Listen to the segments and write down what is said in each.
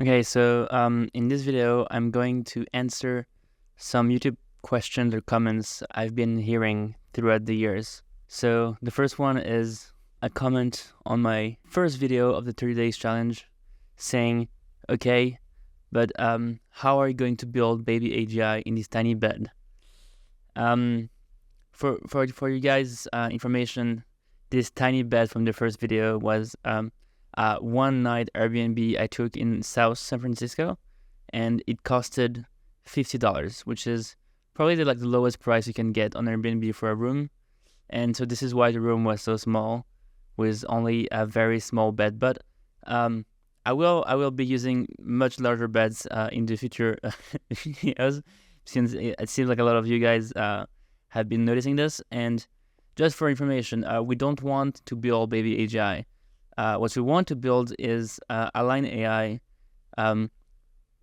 Okay, so in this video, I'm going to answer some YouTube questions or comments I've been hearing throughout the years. So the first one is a comment on my first video of the 30 days challenge saying, okay, but how are you going to build babyAGI in this tiny bed? For you guys' information, this tiny bed from the first video was one night Airbnb I took in South San Francisco, and it costed $50, which is probably the lowest price you can get on Airbnb for a room. And so this is why the room was so small, with only a very small bed. But I will be using much larger beds in the future videos, since it seems like a lot of you guys have been noticing this. And just for information, we don't want to build babyAGI. What we want to build is align AI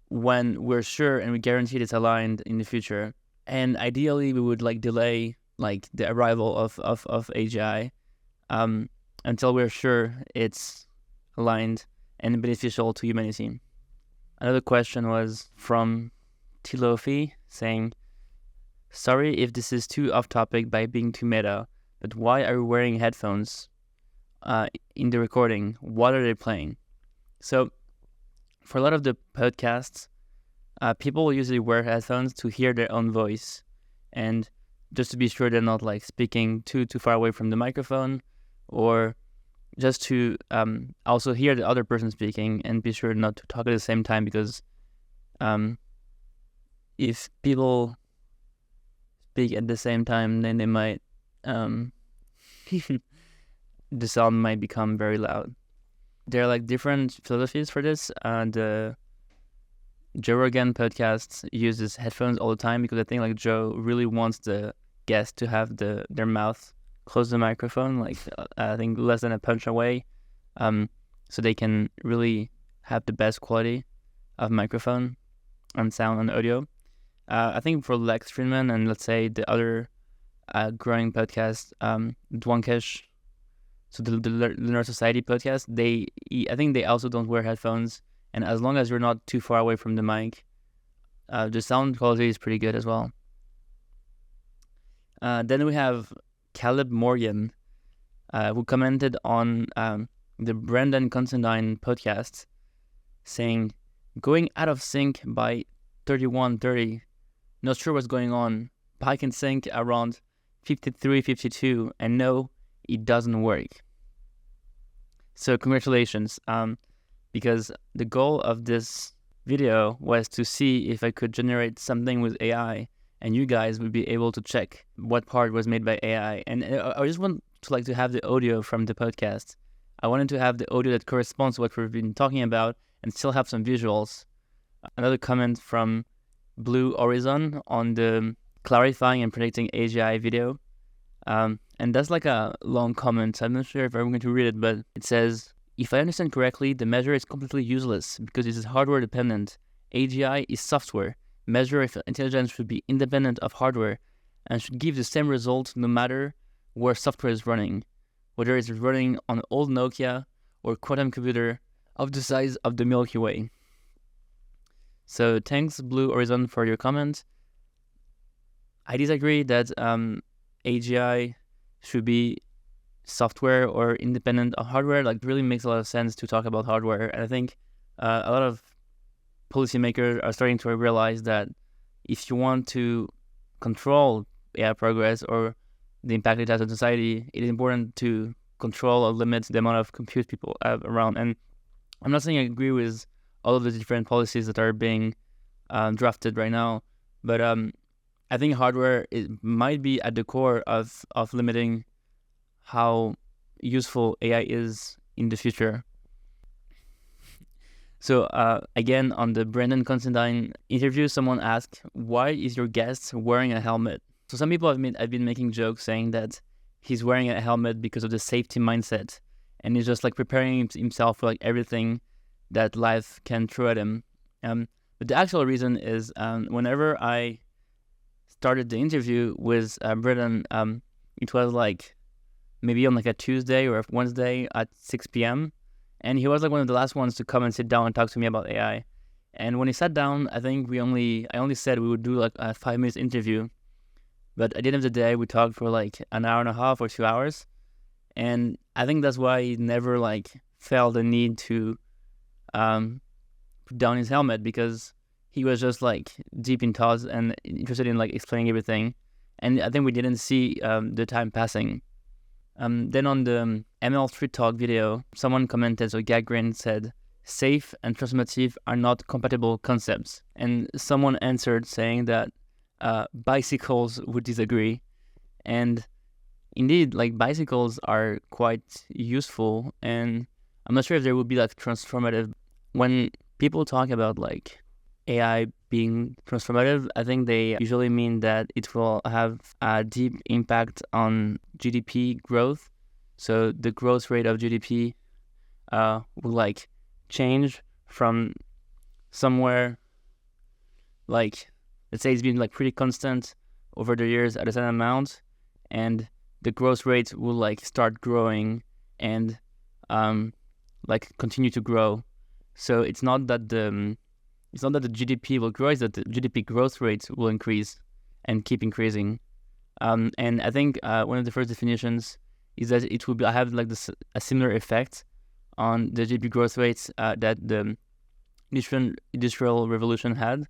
when we're sure and we guarantee it's aligned in the future. And ideally, we would delay the arrival of AGI until we're sure it's aligned and beneficial to humanity. Another question was from Tilofi saying, sorry if this is too off topic by being too meta, but why are you wearing headphones in the recording? What are they playing? So for a lot of the podcasts, people usually wear headphones to hear their own voice, and just to be sure they're not speaking too far away from the microphone, or just to also hear the other person speaking and be sure not to talk at the same time, because if people speak at the same time, then they might the sound might become very loud. There are different philosophies for this. The Joe Rogan podcast uses headphones all the time because I think Joe really wants the guest to have their mouth close to the microphone, I think less than a punch away, so they can really have the best quality of microphone and sound and audio. I think for Lex Friedman and let's say the other growing podcast, Dwankesh, so the Lunar Society podcast, I think they also don't wear headphones, and as long as you're not too far away from the mic, the sound quality is pretty good as well. Then we have Caleb Morgan, who commented on the Breandan Considine podcast, saying, going out of sync by 31:30. Not sure what's going on, but I can sync around 53, 52, and no, it doesn't work. So congratulations, because the goal of this video was to see if I could generate something with AI, and you guys would be able to check what part was made by AI. And I just want to have the audio from the podcast. I wanted to have the audio that corresponds to what we've been talking about and still have some visuals. Another comment from Blue Horizon on the clarifying and predicting AGI video. And that's a long comment. I'm not sure if I'm going to read it, but it says, if I understand correctly, the measure is completely useless because it is hardware dependent. AGI is software. Measure of intelligence should be independent of hardware and should give the same result no matter where software is running, whether it's running on old Nokia or quantum computer of the size of the Milky Way. So thanks, Blue Horizon, for your comment. I disagree that AGI should be software or independent of hardware. It really makes a lot of sense to talk about hardware. And I think a lot of policymakers are starting to realize that if you want to control AI progress or the impact it has on society, it is important to control or limit the amount of compute people have around. And I'm not saying I agree with all of the different policies that are being drafted right now, but I think hardware might be at the core of limiting how useful AI is in the future. So again, on the Breandan Considine interview, someone asked, why is your guest wearing a helmet? So some people have been making jokes saying that he's wearing a helmet because of the safety mindset, and he's just preparing himself for everything that life can throw at him. But the actual reason is whenever I started the interview with Breandan, it was maybe on a Tuesday or a Wednesday at 6 p.m. And he was like one of the last ones to come and sit down and talk to me about AI. And when he sat down, I think I only said we would do like a 5 minutes interview. But at the end of the day, we talked for like an hour and a half or 2 hours. And I think that's why he never like felt the need to put down his helmet, because he was just like deep in thoughts and interested in like explaining everything. And I think we didn't see the time passing. Then on the ML Street Talk video, someone commented, so Gagrin said, safe and transformative are not compatible concepts. And someone answered saying that bicycles would disagree. And indeed, like bicycles are quite useful. And I'm not sure if there would be like transformative. When people talk about like AI being transformative, I think they usually mean that it will have a deep impact on GDP growth. So the growth rate of GDP will like change from somewhere like, let's say it's been like pretty constant over the years at a certain amount, and the growth rate will like start growing and like continue to grow. So it's not that the GDP will grow, it's that the GDP growth rate will increase and keep increasing. And I think one of the first definitions is that it will have like a similar effect on the GDP growth rates that the industrial revolution had.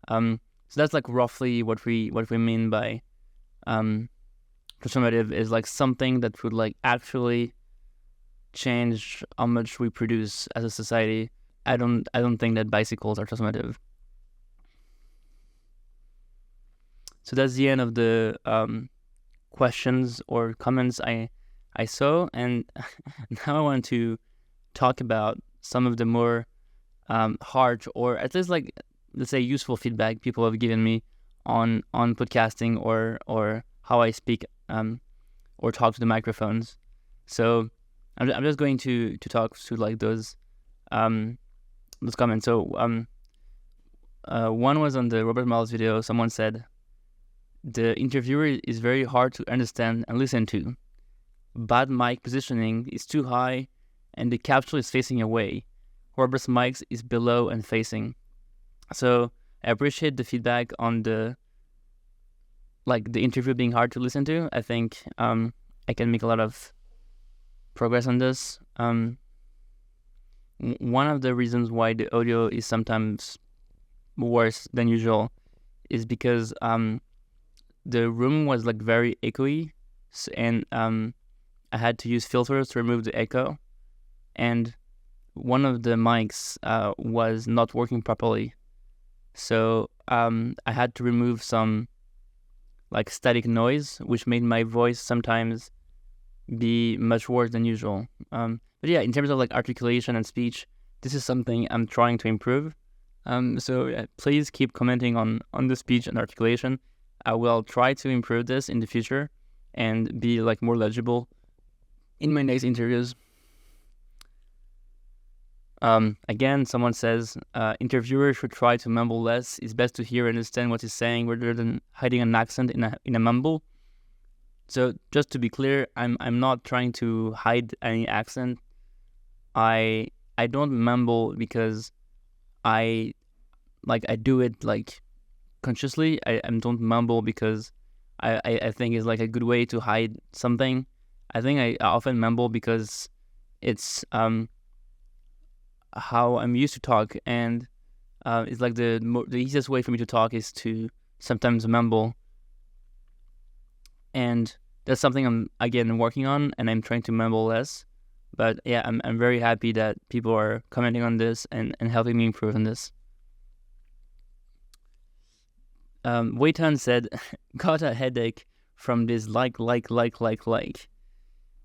So that's like roughly what we mean by transformative, is like something that would like actually change how much we produce as a society. I don't think that bicycles are transformative. So that's the end of the questions or comments I saw, and now I want to talk about some of the more hard, or at least like, let's say, useful feedback people have given me on podcasting or how I speak or talk to the microphones. So I'm just going to talk to like those comments. So one was on the Robert Miles video. Someone said, the interviewer is very hard to understand and listen to. Bad mic positioning is too high and the capsule is facing away. Robert's mic is below and facing. So I appreciate the feedback on the interview being hard to listen to. I think I can make a lot of progress on this. One of the reasons why the audio is sometimes worse than usual is because the room was like very echoey, and I had to use filters to remove the echo, and one of the mics was not working properly. So I had to remove some like static noise, which made my voice sometimes be much worse than usual. But yeah, in terms of like articulation and speech, this is something I'm trying to improve. So please keep commenting on the speech and articulation. I will try to improve this in the future and be like more legible in my next interviews. Again, someone says, interviewers should try to mumble less. It's best to hear and understand what he's saying rather than hiding an accent in a mumble. So just to be clear, I'm not trying to hide any accent. I don't mumble because I do it like consciously. I don't mumble because I think it's like a good way to hide something. I think I often mumble because it's how I'm used to talk, and it's like the easiest way for me to talk is to sometimes mumble, and that's something I'm again working on, and I'm trying to mumble less. But yeah, I'm very happy that people are commenting on this and helping me improve on this. Weitan said, got a headache from this like.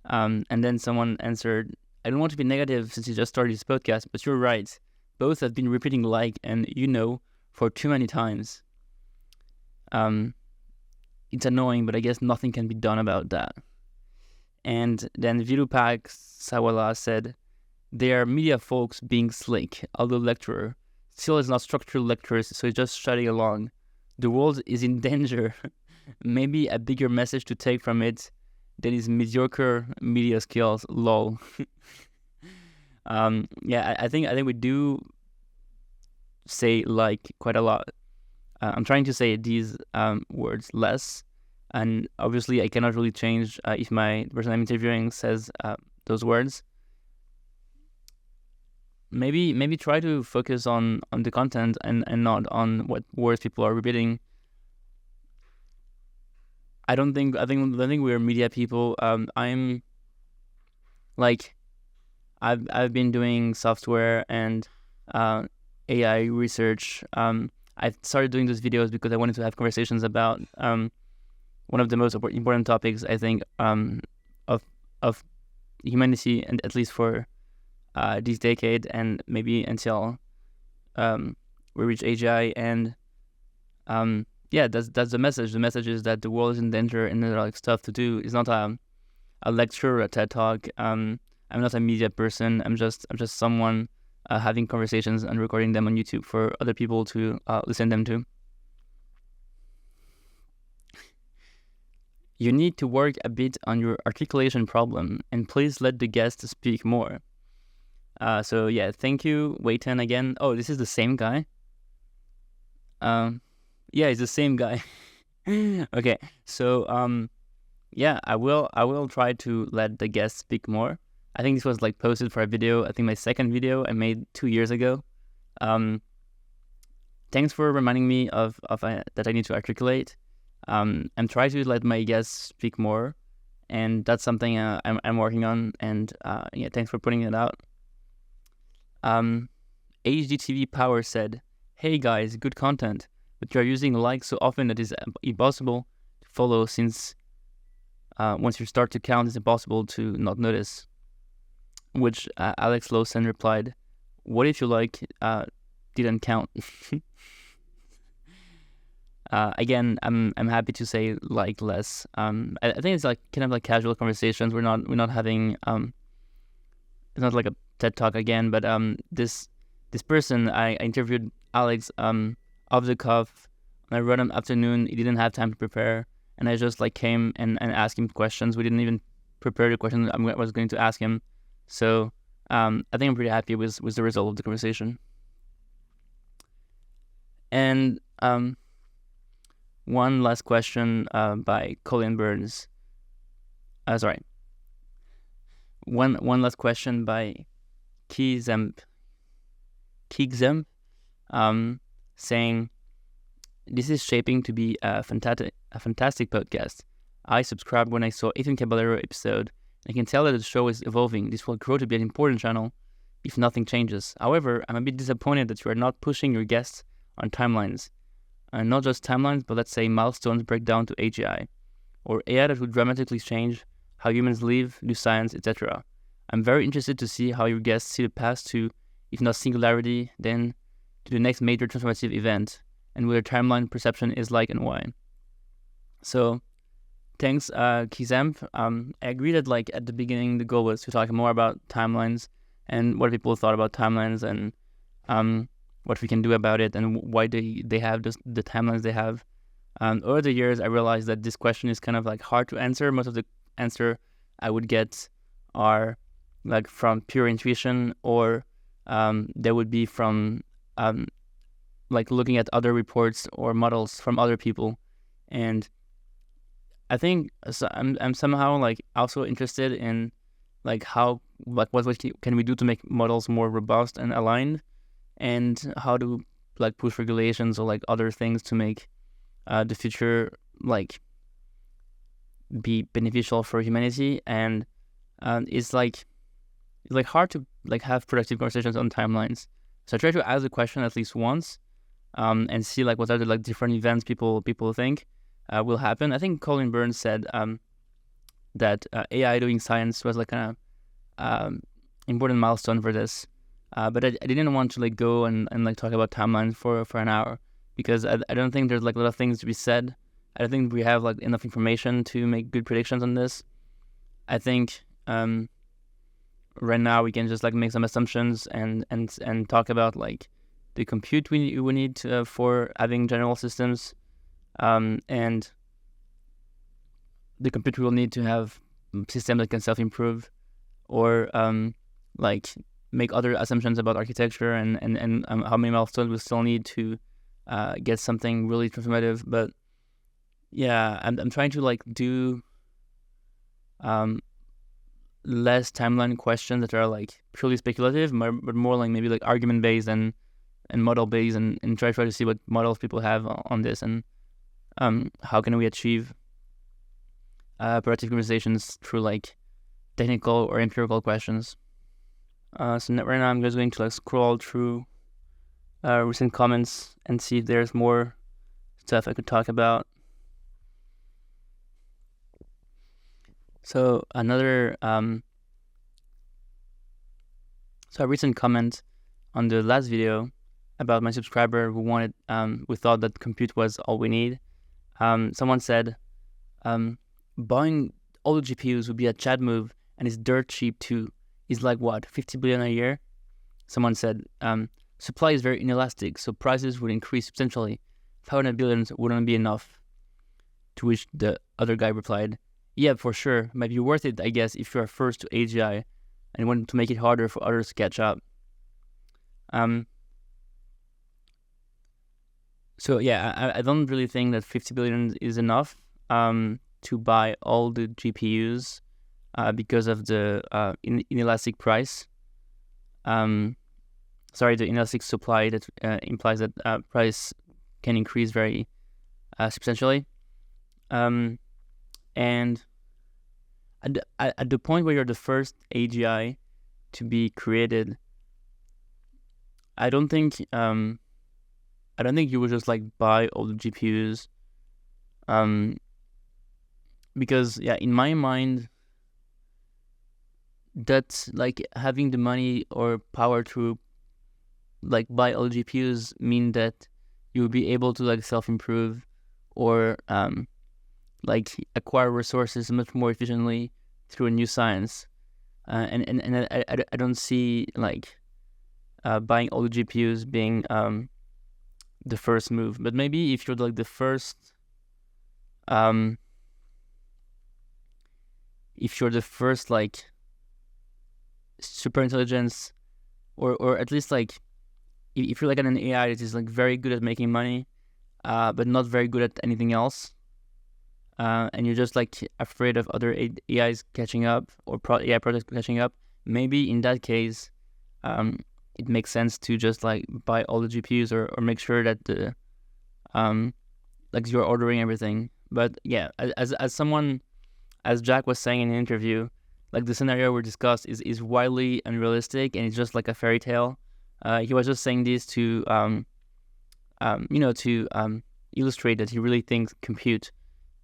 And then someone answered, I don't want to be negative since you just started this podcast, but you're right. Both have been repeating like and for too many times. It's annoying, but I guess nothing can be done about that. And then Virupak Sawala said, they are media folks being slick, although lecturer. Still is not structured lectures, so it's just shutting along. The world is in danger. Maybe a bigger message to take from it than his mediocre media skills, lol. I think we do say like quite a lot. I'm trying to say these words less, and obviously I cannot really change if the person I'm interviewing says those words. Maybe try to focus on the content and not on what words people are repeating. I think we're media people. I'm like I've been doing software and AI research. I've started doing those videos because I wanted to have conversations about one of the most important topics, I think, of humanity, and at least for this decade, and maybe until we reach AGI. And that's the message. The message is that the world is in danger, and there are like stuff to do. It's not a lecture or a TED talk. I'm not a media person. I'm just someone having conversations and recording them on YouTube for other people to listen them to. You need to work a bit on your articulation problem, and please let the guest speak more. So yeah, thank you, Wei-Ten, again. Oh, this is the same guy? Yeah, it's the same guy. Okay, so yeah, I will try to let the guest speak more. I think this was like posted for a video. I think my second video I made 2 years ago. Thanks for reminding me of that I need to articulate. I'm trying to let my guests speak more, and that's something I'm working on. And yeah, thanks for putting it out. HDTV Power said, "Hey guys, good content, but you are using like so often that it's impossible to follow, since once you start to count, it's impossible to not notice." Which Alex Lawson replied, "What if you like didn't count?" Again, I'm happy to say like less. I think it's like kind of like casual conversations. We're not having it's not like a TED talk again, but this person I interviewed, Alex, off the cuff. I wrote him afternoon. He didn't have time to prepare, and I just like came and asked him questions. We didn't even prepare the questions I was going to ask him. So I think I'm pretty happy with the result of the conversation. And one last question by Colin Burns. Sorry. One last question by Keyzemp, saying, "This is shaping to be a fantastic podcast. I subscribed when I saw Ethan Caballero episode. I can tell that the show is evolving. This will grow to be an important channel if nothing changes. However, I'm a bit disappointed that you are not pushing your guests on timelines. Not just timelines, but let's say milestones break down to AGI, or AI that would dramatically change how humans live, do science, etc. I'm very interested to see how your guests see the path to, if not singularity, then to the next major transformative event, and what their timeline perception is like and why." So thanks, Kizamp. I agree that like at the beginning the goal was to talk more about timelines and what people thought about timelines, and what we can do about it, and why they have the timelines they have. Over the years, I realized that this question is kind of like hard to answer. Most of the answer I would get are like from pure intuition, or they would be from like looking at other reports or models from other people. And I think I'm somehow like also interested in like how like what can we do to make models more robust and aligned, and how to like push regulations or like other things to make the future like be beneficial for humanity. And it's like hard to like have productive conversations on timelines. So I try to ask the question at least once, and see like what are the like different events people think will happen. I think Colin Burns said that AI doing science was like an important milestone for this. But I didn't want to like go and like talk about timelines for an hour, because I don't think there's like a lot of things to be said. I don't think we have like enough information to make good predictions on this. I think right now we can just like make some assumptions and talk about like the compute we need for having general systems, and the compute we will need to have systems that can self-improve, or like make other assumptions about architecture and how many milestones we still need to get something really transformative. But yeah, I'm trying to like do less timeline questions that are like purely speculative, but more like maybe like argument based and model based, and try to see what models people have on this, and how can we achieve productive conversations through like technical or empirical questions. So right now I'm just going to like scroll through recent comments and see if there's more stuff I could talk about. So another a recent comment on the last video about my subscriber who wanted who thought that compute was all we need. Someone said buying all the GPUs would be a Chad move, and it's dirt cheap too. Is like what, 50 billion a year? Someone said supply is very inelastic, so prices would increase substantially. 500 billion wouldn't be enough. To which the other guy replied, yeah, for sure, might be worth it, I guess, if you are first to AGI and want to make it harder for others to catch up. So yeah, I don't really think that 50 billion is enough to buy all the GPUs because of the inelastic price. The inelastic supply that implies that price can increase very substantially. And at the point where you're the first AGI to be created, I don't think you would just like buy all the GPUs, because yeah, in my mind, that's like having the money or power to like buy all the GPUs mean that you will be able to like self-improve or like acquire resources much more efficiently through a new science, and I don't see like buying all the GPUs being the first move. But maybe if you're like the first like superintelligence, or at least like if you're like an AI that is like very good at making money but not very good at anything else, and you're just like afraid of other AIs catching up or AI projects catching up, maybe in that case it makes sense to just like buy all the GPUs or make sure that the like you're ordering everything. But yeah, as Jacques was saying in the interview, like the scenario we discussed is wildly unrealistic and it's just like a fairy tale. He was just saying this to illustrate that he really thinks compute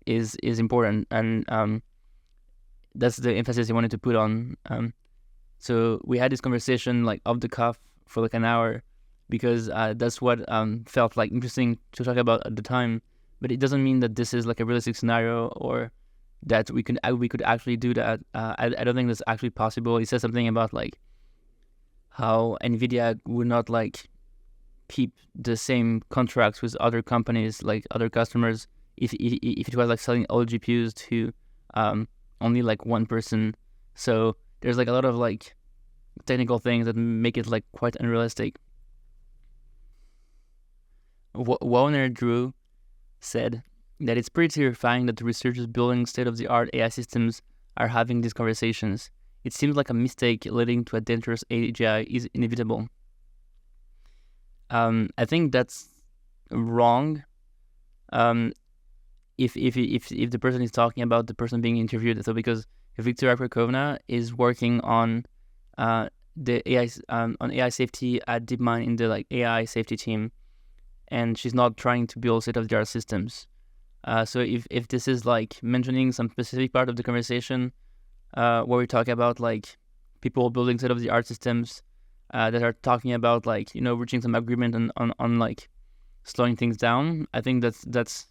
is important, and that's the emphasis he wanted to put on. So we had this conversation like off the cuff for like an hour because that's what felt like interesting to talk about at the time. But it doesn't mean that this is like a realistic scenario or that we could actually do that. I don't think that's actually possible. He said something about like how NVIDIA would not like keep the same contracts with other companies, like other customers, if it was like selling all GPUs to only like one person. So there's like a lot of like technical things that make it like quite unrealistic. Wallner Drew said that it's pretty terrifying that the researchers building state-of-the-art AI systems are having these conversations. It seems like a mistake leading to a dangerous AGI is inevitable. I think that's wrong. If the person is talking about the person being interviewed, so because Victoria Krakovna is working on the AI on AI safety at DeepMind in the like AI safety team, and she's not trying to build state-of-the-art systems. So if this is like mentioning some specific part of the conversation where we talk about like people building state-of-the-art systems that are talking about like reaching some agreement on like slowing things down, I think that's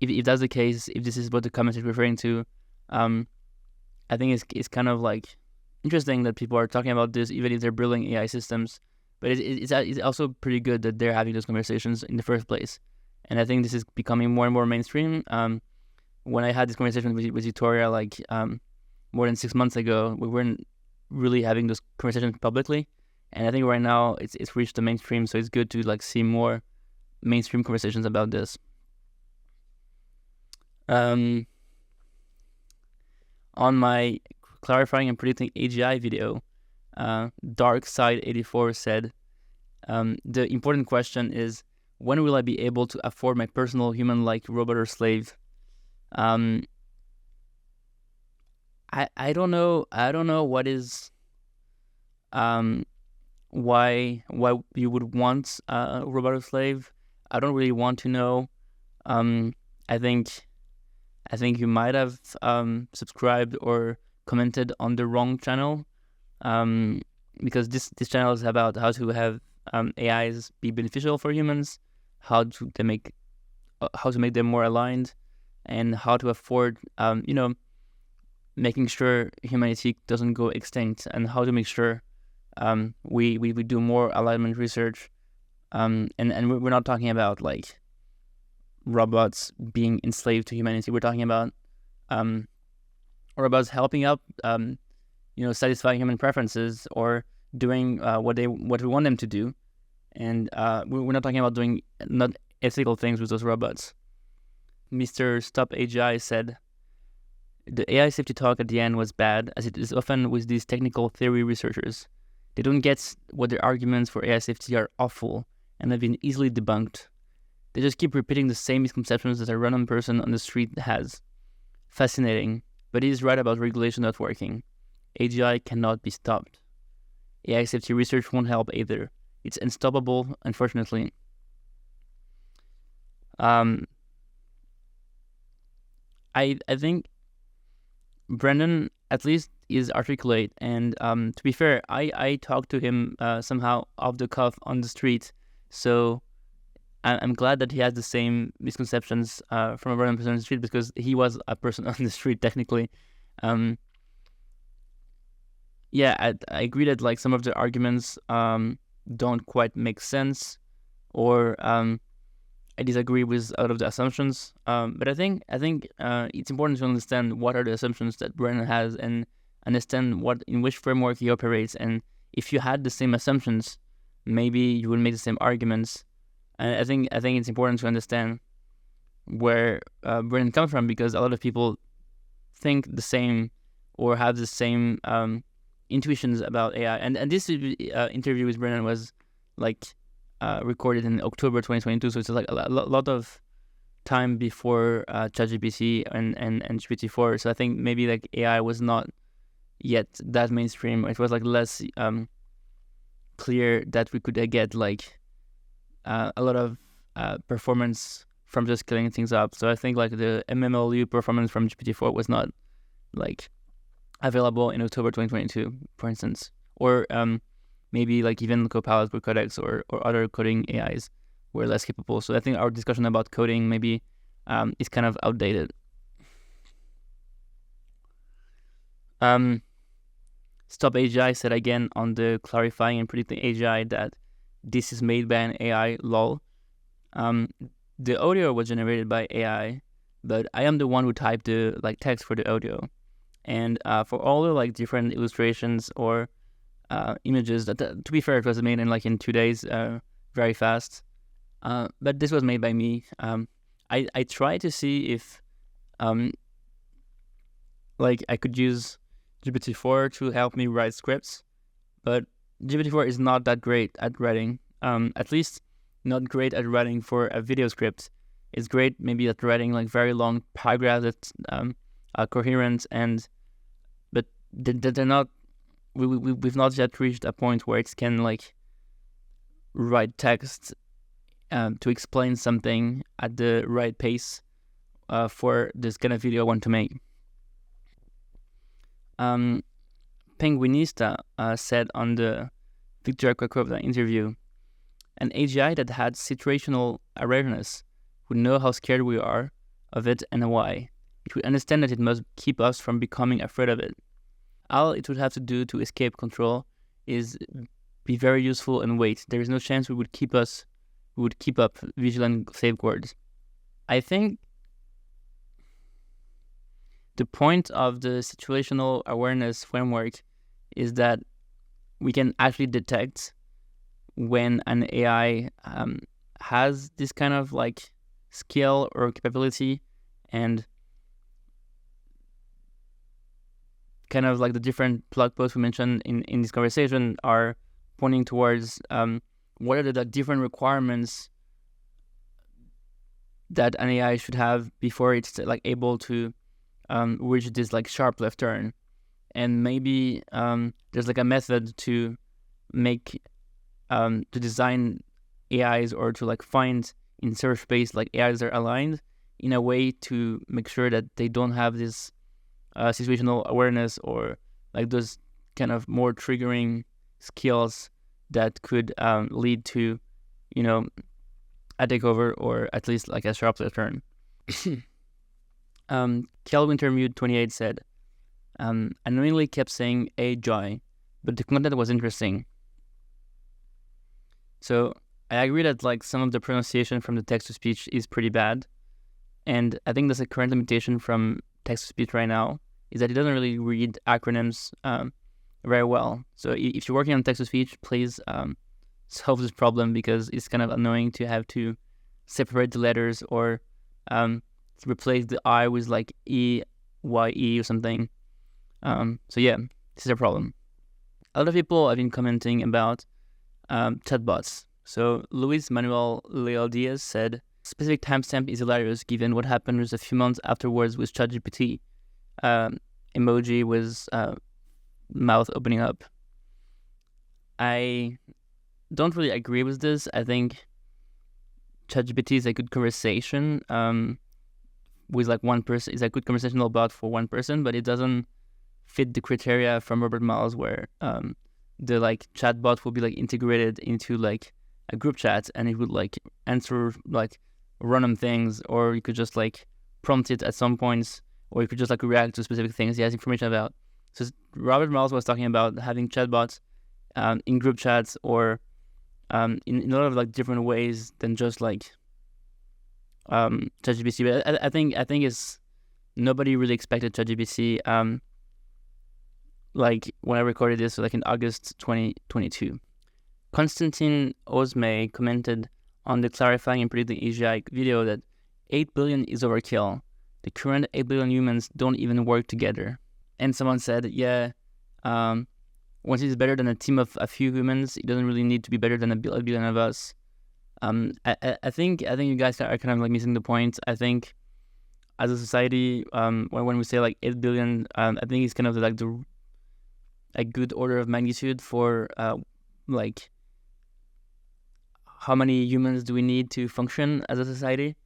if that's the case, if this is what the comment is referring to, I think it's kind of like interesting that people are talking about this even if they're building AI systems. But it's also pretty good that they're having those conversations in the first place. And I think this is becoming more and more mainstream. When I had this conversation with Victoria, like more than 6 months ago, we weren't really having those conversations publicly. And I think right now it's reached the mainstream, so it's good to like see more mainstream conversations about this. On my clarifying and predicting AGI video, Darkside84 said, the important question is, when will I be able to afford my personal human-like robot or slave? I don't know. I don't know what is why you would want a robot or slave. I don't really want to know. I think you might have subscribed or commented on the wrong channel, because this channel is about how to have AIs be beneficial for humans, how to make them more aligned, and how to afford making sure humanity doesn't go extinct, and how to make sure we do more alignment research, and we're not talking about like robots being enslaved to humanity. We're talking about robots helping out satisfying human preferences or doing what we want them to do, and we're not talking about doing not ethical things with those robots. Mr. t-AGI said, the AI safety talk at the end was bad, as it is often with these technical theory researchers. They don't get what their arguments for AI safety are awful and have been easily debunked. They just keep repeating the same misconceptions that a random person on the street has. Fascinating, but he is right about regulation not working. AGI cannot be stopped. AI safety research won't help either. It's unstoppable, unfortunately. I think Breandan at least is articulate, and to be fair, I talked to him somehow off the cuff on the street, so I'm glad that he has the same misconceptions from a random person on the street, because he was a person on the street technically. Yeah, I agree that like some of the arguments don't quite make sense, or I disagree with a lot of the assumptions. But I think it's important to understand what are the assumptions that Breandan has, and understand in which framework he operates. And if you had the same assumptions, maybe you would make the same arguments. And I think it's important to understand where Breandan comes from, because a lot of people think the same or have the same intuitions about AI. And this interview with Breandan was like recorded in October 2022, so it's like a lot of time before ChatGPT and GPT-4. So I think maybe like AI was not yet that mainstream. It was like less clear that we could get like a lot of performance from just scaling things up. So I think like the MMLU performance from GPT-4 was not like available in October 2022, for instance, or maybe like even Copilot for Codex or other coding AIs were less capable. So I think our discussion about coding maybe is kind of outdated. t-AGI said again on the clarifying and predicting AGI that this is made by an AI, lol. The audio was generated by AI, but I am the one who typed the like text for the audio. And for all the like different illustrations or images, that to be fair, it was made in 2 days, very fast. But this was made by me. I tried to see if like I could use GPT-4 to help me write scripts, but GPT-4 is not that great at writing. At least not great at writing for a video script. It's great maybe at writing like very long paragraphs that are coherent, but they're not. We've not yet reached a point where it can like write text to explain something at the right pace for this kind of video I want to make. Penguinista said on the Victoria Krakovna interview, an AGI that had situational awareness would know how scared we are of it and why. It would understand that it must keep us from becoming afraid of it. All it would have to do to escape control is be very useful and wait. There is no chance we would keep up vigilant safeguards. I think the point of the situational awareness framework is that we can actually detect when an AI has this kind of like skill or capability, and kind of like the different blog posts we mentioned in this conversation are pointing towards what are the different requirements that an AI should have before it's like able to reach this like sharp left turn. And maybe there's like a method to make to design AIs, or to like find in search space like AIs that are aligned in a way to make sure that they don't have this situational awareness, or like those kind of more triggering skills that could lead to, you know, a takeover, or at least like a sharp left turn. Kelwintermute 28 said, I knowingly kept saying AGI, but the content was interesting. So I agree that like some of the pronunciation from the text-to-speech is pretty bad, and I think that's a current limitation from text-to-speech right now, is that it doesn't really read acronyms very well. So if you're working on text-to-speech, please solve this problem, because it's kind of annoying to have to separate the letters, or replace the I with like EYE or something. So yeah, this is a problem. A lot of people have been commenting about chatbots. So Luis Manuel Leal Diaz said, specific timestamp is hilarious given what happened just a few months afterwards with ChatGPT. Emoji with mouth opening up. I don't really agree with this. I think ChatGPT is a good conversation with like one person. It's a good conversational bot for one person, but it doesn't fit the criteria from Robert Miles, where the like chatbot will be like integrated into like a group chat, and it would like answer like random things, or you could just like prompt it at some points, or you could just like react to specific things he has information about. So Robert Miles was talking about having chatbots in group chats, or in a lot of like different ways than just like ChatGPT. But I think it's nobody really expected ChatGPT. Like when I recorded this, like in August 2022. Konstantin Ozmey commented on the clarifying and predicting AGI video that 8 billion is overkill. The current 8 billion humans don't even work together. And someone said, yeah, once it's better than a team of a few humans, it doesn't really need to be better than a billion of us. I think you guys are kind of like missing the point. I think as a society, when we say like 8 billion, I think it's kind of like a good order of magnitude for like how many humans do we need to function as a society.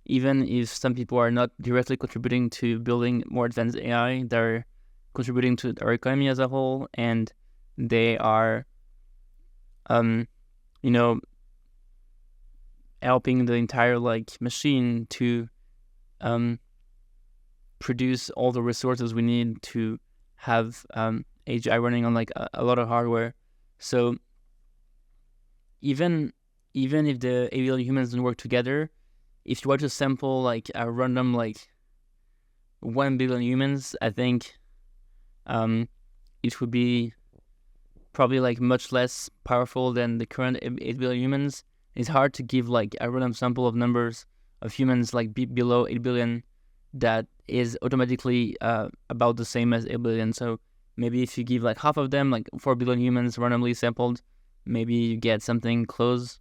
Even if some people are not directly contributing to building more advanced AI, they're contributing to our economy as a whole, and they are, helping the entire like machine to produce all the resources we need to have AGI running on like a lot of hardware. So even if the 8 billion humans don't work together, if you were to sample like a random like 1 billion humans, I think it would be probably like much less powerful than the current 8 billion humans. It's hard to give like a random sample of numbers of humans like below 8 billion that is automatically about the same as 8 billion. So maybe if you give like half of them, like 4 billion humans randomly sampled, maybe you get something close.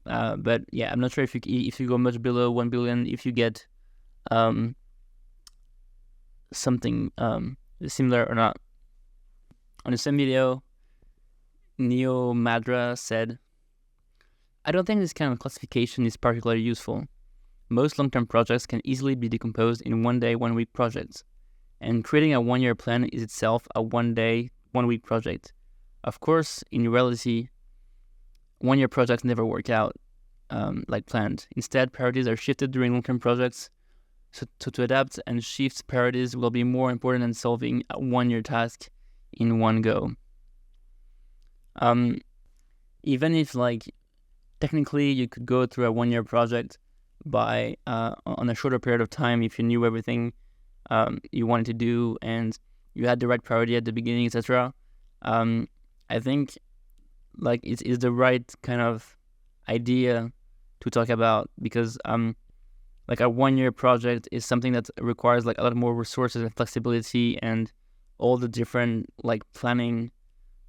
But yeah, I'm not sure if you go much below 1 billion, if you get something similar or not. On the same video, Neo Madra said, I don't think this kind of classification is particularly useful. Most long-term projects can easily be decomposed in 1 day, 1 week projects, and creating a 1 year plan is itself a 1 day, 1 week project. Of course, in reality, 1 year projects never work out like planned. Instead, priorities are shifted during long-term projects, so to adapt and shift priorities will be more important than solving a 1 year task in one go. Even if like technically you could go through a 1 year project by on a shorter period of time if you knew everything you wanted to do, and you had the right priority at the beginning, etc. I think like it's the right kind of idea to talk about, because like a 1-year project is something that requires like a lot more resources and flexibility and all the different like planning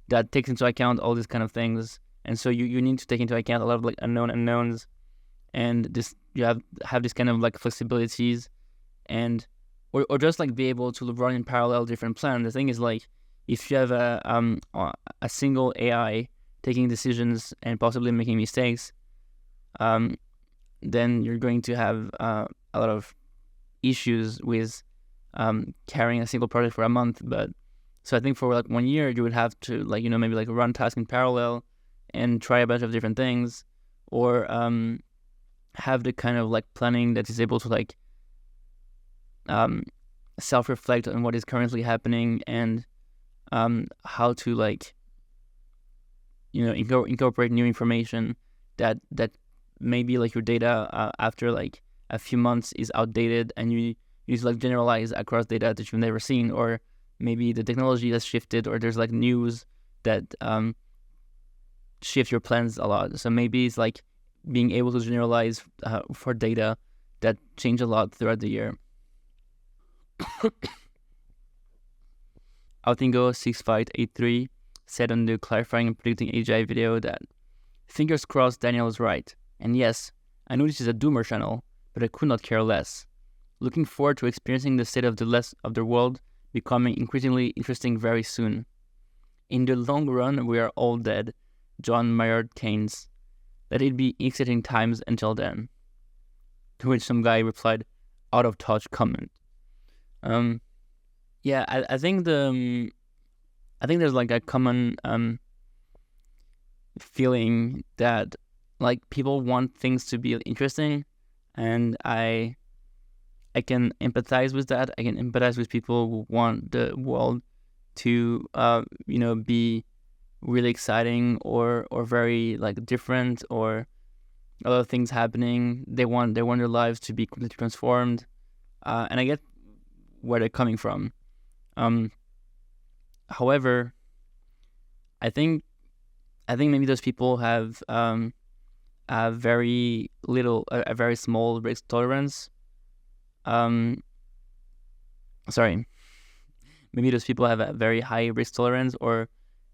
that takes into account all these kind of things. And so you need to take into account a lot of like unknowns, and this you have this kind of like flexibilities, and or just like be able to run in parallel different plans. The thing is, like, if you have a single AI taking decisions and possibly making mistakes, then you're going to have a lot of issues with carrying a single project for a month. But so I think for like 1 year, you would have to like, maybe like run tasks in parallel and try a bunch of different things, or have the kind of like planning that is able to like self-reflect on what is currently happening, and how to like incorporate new information that maybe like your data after like a few months is outdated, and you need to like generalize across data that you've never seen, or maybe the technology has shifted, or there's like news that shift your plans a lot. So maybe it's like being able to generalize for data that change a lot throughout the year. Outingo6583 said on the Clarifying and Predicting AGI video that fingers crossed Daniel is right. And yes, I know this is a doomer channel, but I could not care less. Looking forward to experiencing the state of the world becoming increasingly interesting very soon. In the long run, we are all dead. John Maynard Keynes. Let it be exciting times until then. To which some guy replied, out of touch comment. Yeah, I think I think there's like a common feeling that like people want things to be interesting, and I can empathize with that. I can empathize with people who want the world to be really exciting or very like different, or a lot of things happening. They want their lives to be completely transformed, and I get where they're coming from. However, I think maybe those people have a very small risk tolerance. Maybe those people have a very high risk tolerance, or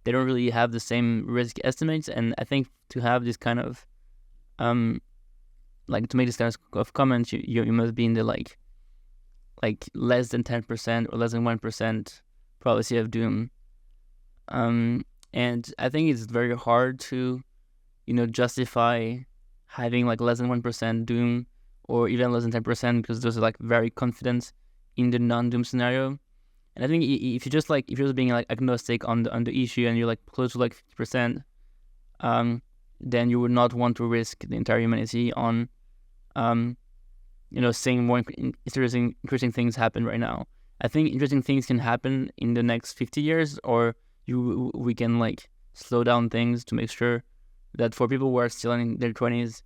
they don't really have the same risk estimates. And I think to have this kind of like to make this kind of comments, you must be in the like less than 10% or less than 1% probability of doom. And I think it's very hard to justify having like less than 1% doom, or even less than 10%, because those are like very confident in the non-doom scenario. And I think if you're just being like agnostic on the issue, and you're like close to like 50%, then you would not want to risk the entire humanity on saying more interesting things happen right now. I think interesting things can happen in the next 50 years, or we can like slow down things to make sure that for people who are still in their 20s,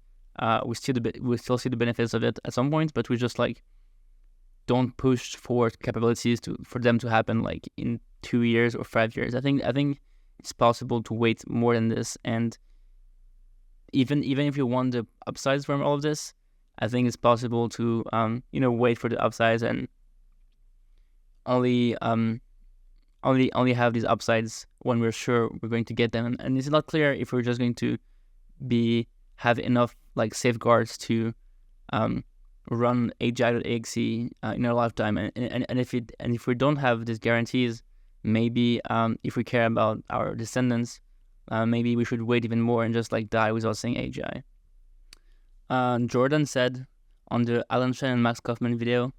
we still see the benefits of it at some point, but we just like don't push forward capabilities for them to happen like in 2 years or 5 years. I think it's possible to wait more than this, and even if you want the upsides from all of this, I think it's possible to wait for the upsides and only have these upsides when we're sure we're going to get them. And it's not clear if we're just going to have enough like safeguards to run AGI.exe in our lifetime. And if we don't have these guarantees, maybe if we care about our descendants, maybe we should wait even more and just like die without saying AGI. Jordan said on the Alan Shen and Max Kaufman video,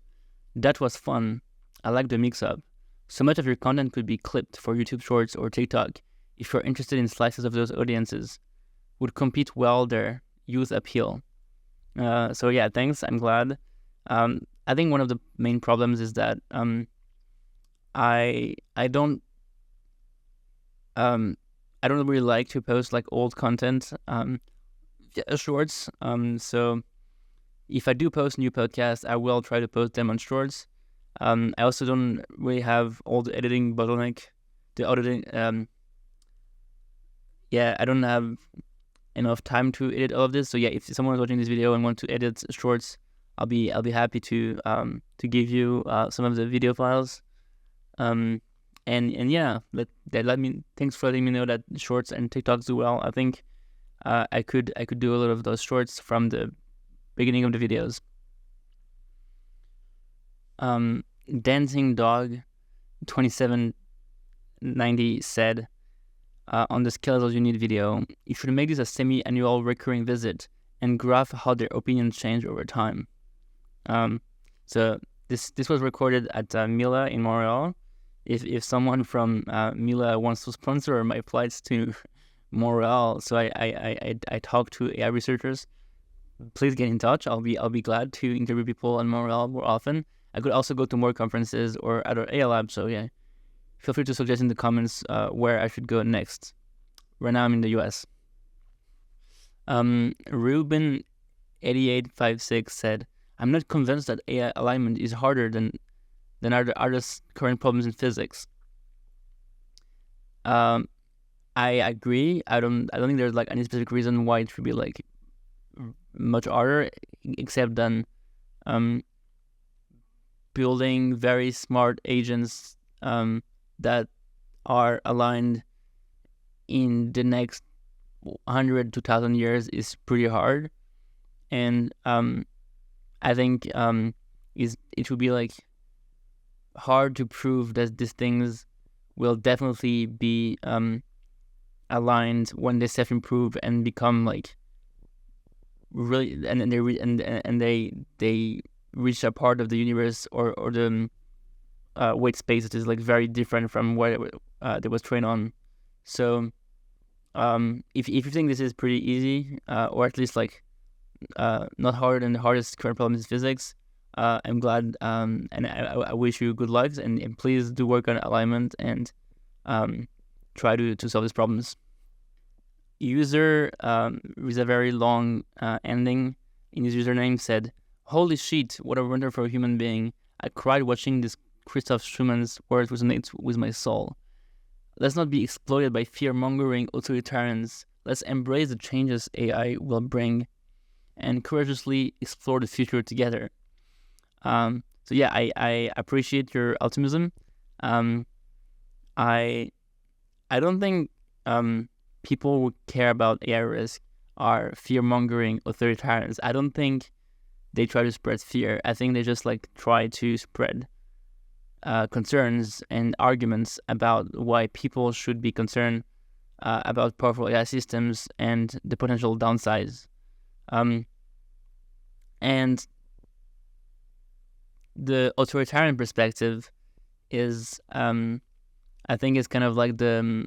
that was fun. I like the mix-up. So much of your content could be clipped for YouTube Shorts or TikTok if you're interested in slices of those audiences. Would compete well there. Youth appeal. So yeah, thanks. I'm glad. I think one of the main problems is that I don't really like to post like old content shorts. So if I do post new podcasts, I will try to post them on shorts. I also don't really have all the editing bottleneck. The editing, I don't have enough time to edit all of this. So yeah, if someone is watching this video and want to edit shorts, I'll be happy to give you some of the video files. And yeah, thanks for letting me know that shorts and TikToks do well. I think I could do a lot of those shorts from the beginning of the videos. Dancing Dog 2790 said, on the skeletal unit video, you should make this a semi-annual recurring visit and graph how their opinions change over time. So this was recorded at Mila in Montreal. If someone from Mila wants to sponsor my flights to Montreal, so I talk to AI researchers, please get in touch. I'll be glad to interview people in Montreal more often. I could also go to more conferences or other AI labs. So yeah, feel free to suggest in the comments where I should go next. Right now I'm in the US. Ruben 8856 said, I'm not convinced that AI alignment is harder than other current problems in physics. I agree. I don't think there's like any specific reason why it should be like much harder, except than building very smart agents that are aligned in the next 100 to 1,000 years is pretty hard. And I think it would be like hard to prove that these things will definitely be aligned when they self-improve and become like really, and they reach a part of the universe or the weight space that is like very different from what they was trained on. So if you think this is pretty easy, or at least like not harder than the hardest current problems in physics, I'm glad, and I wish you good luck, and please do work on alignment and try to solve these problems. User with a very long ending in his username said, "Holy shit, what a wonderful human being. I cried watching this Christoph Schumann's words resonate with my soul. Let's not be exploited by fear-mongering authoritarians. Let's embrace the changes AI will bring and courageously explore the future together." So yeah, I appreciate your optimism. I don't think people who care about AI risk are fear-mongering authoritarians. I don't think they try to spread fear. I think they just like try to spread concerns and arguments about why people should be concerned about powerful AI systems and the potential downsides. And the authoritarian perspective is, I think, is kind of like the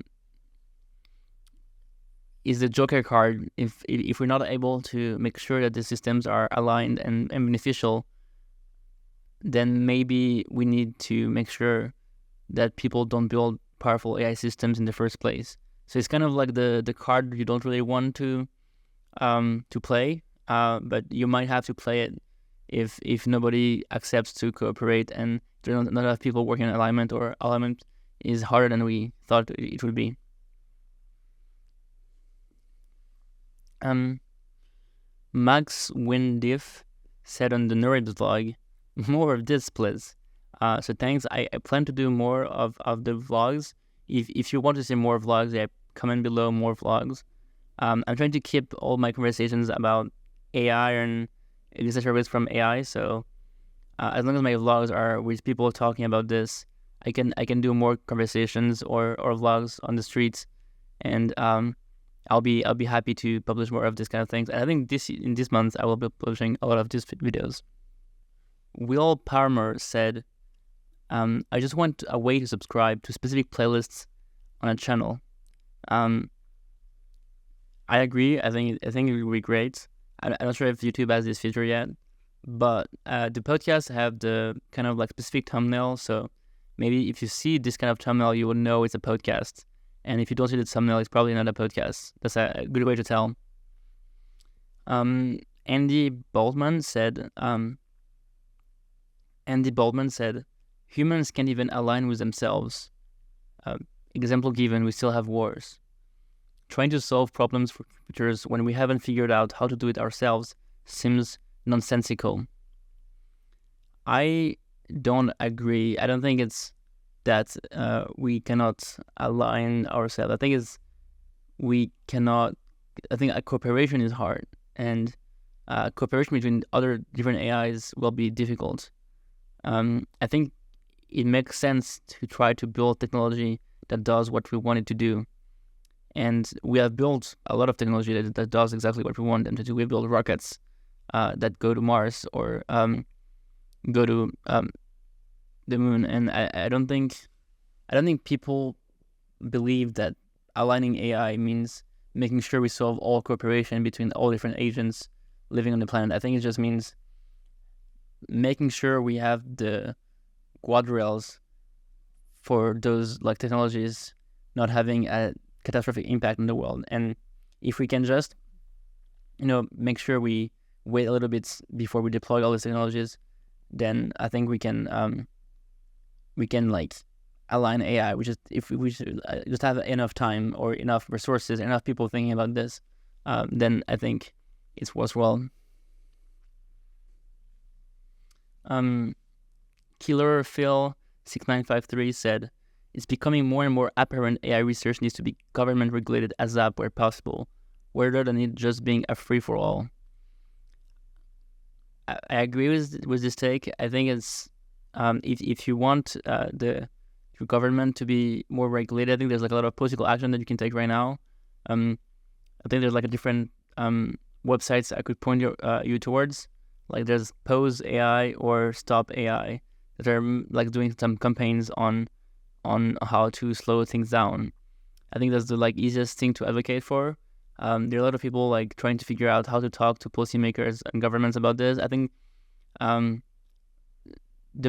joker card. If we're not able to make sure that the systems are aligned and beneficial, then maybe we need to make sure that people don't build powerful AI systems in the first place. So it's kind of like the card you don't really want to play, but you might have to play it if nobody accepts to cooperate and there are not enough people working on alignment, or alignment is harder than we thought it would be. Max Windiff said on the Nerds vlog, more of this, please. So thanks. I plan to do more of the vlogs. If you want to see more vlogs, comment below more vlogs. I'm trying to keep all my conversations about AI and existential risk from AI. So as long as my vlogs are with people talking about this, I can do more conversations or vlogs on the streets, and I'll be happy to publish more of this kind of things. And I think in this month I will be publishing a lot of these videos. Will Palmer said, I just want a way to subscribe to specific playlists on a channel. I agree. I think it would be great. I'm not sure if YouTube has this feature yet, but the podcasts have the kind of like specific thumbnail. So maybe if you see this kind of thumbnail, you will know it's a podcast. And if you don't see the thumbnail, it's probably not a podcast. That's a good way to tell. Andy Baldwin said, humans can't even align with themselves. Example given, we still have wars. Trying to solve problems for computers when we haven't figured out how to do it ourselves seems nonsensical. I don't agree. I don't think it's that we cannot align ourselves. I think it's we cannot. I think cooperation is hard, and cooperation between other different AIs will be difficult. I think it makes sense to try to build technology that does what we want it to do. And we have built a lot of technology that does exactly what we want them to do. We build rockets that go to Mars or go to the moon. And I don't think people believe that aligning AI means making sure we solve all cooperation between all different agents living on the planet. I think it just means making sure we have the guardrails for those like technologies not having a catastrophic impact on the world. And if we can just, make sure we wait a little bit before we deploy all these technologies, then I think we can like align AI. If we just have enough time or enough resources, enough people thinking about this, then I think it's worthwhile. Killer Phil 6953 said, "It's becoming more and more apparent AI research needs to be government regulated ASAP where possible, rather than it just being a free for all." I agree with this take. I think it's if you want your government to be more regulated, I think there's like a lot of political action that you can take right now. I think there's like a different websites I could point you towards. Like there's Pose AI or Stop AI that are like doing some campaigns on how to slow things down. I think that's the like easiest thing to advocate for. There are a lot of people like trying to figure out how to talk to policymakers and governments about this. I think the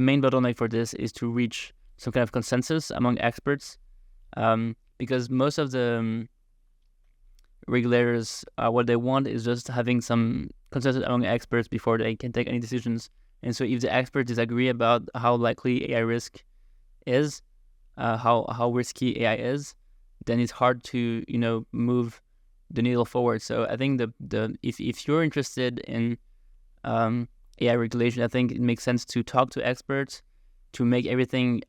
main bottleneck for this is to reach some kind of consensus among experts, because most of the regulators, what they want is just having some consensus among experts before they can take any decisions. And so if the experts disagree about how likely AI risk is, how risky AI is, then it's hard to move the needle forward. So I think if you're interested in AI regulation, I think it makes sense to talk to experts, to make everything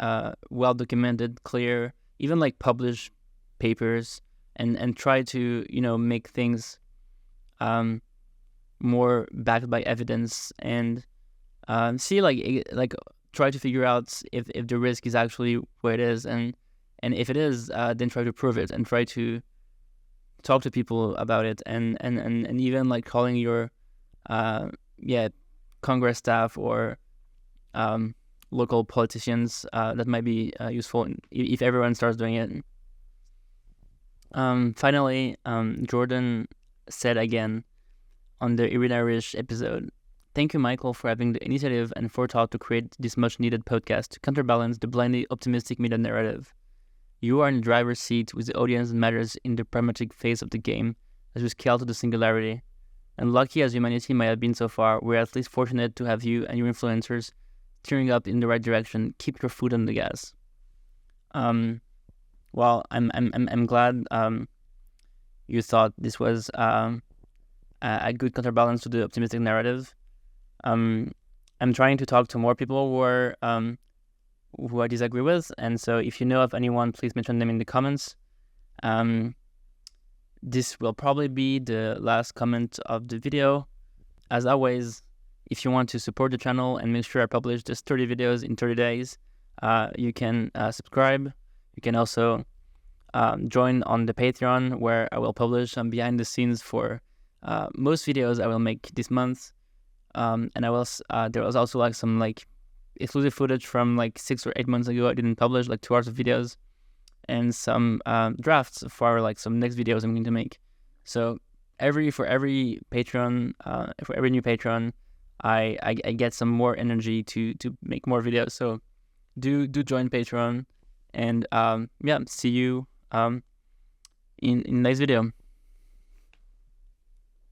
well documented, clear, even like publish papers and try to make things more backed by evidence and see like try to figure out if the risk is actually where it is, and if it is, then try to prove it and try to talk to people about it, and even like calling your Congress staff or local politicians, that might be useful if everyone starts doing it. Finally, Jordan said again on the Irish episode, "Thank you, Michael, for having the initiative and forethought to create this much-needed podcast to counterbalance the blindly optimistic media narrative. You are in the driver's seat with the audience that matters in the pragmatic phase of the game as we scale to the singularity. And lucky as humanity might have been so far, we're at least fortunate to have you and your influencers steering up in the right direction. Keep your foot on the gas." Well, I'm glad you thought this was a good counterbalance to the optimistic narrative. I'm trying to talk to more people who I disagree with, and so if you know of anyone, please mention them in the comments. This will probably be the last comment of the video. As always, if you want to support the channel and make sure I publish just 30 videos in 30 days, you can subscribe. You can also join on the Patreon, where I will publish some behind the scenes for most videos I will make this month. And there was also like some like exclusive footage from like 6 or 8 months ago I didn't publish, like 2 hours of videos, and some drafts for like some next videos I'm going to make. So for every Patreon, for every new Patreon, I get some more energy to make more videos. So do join Patreon, and see you in the next video.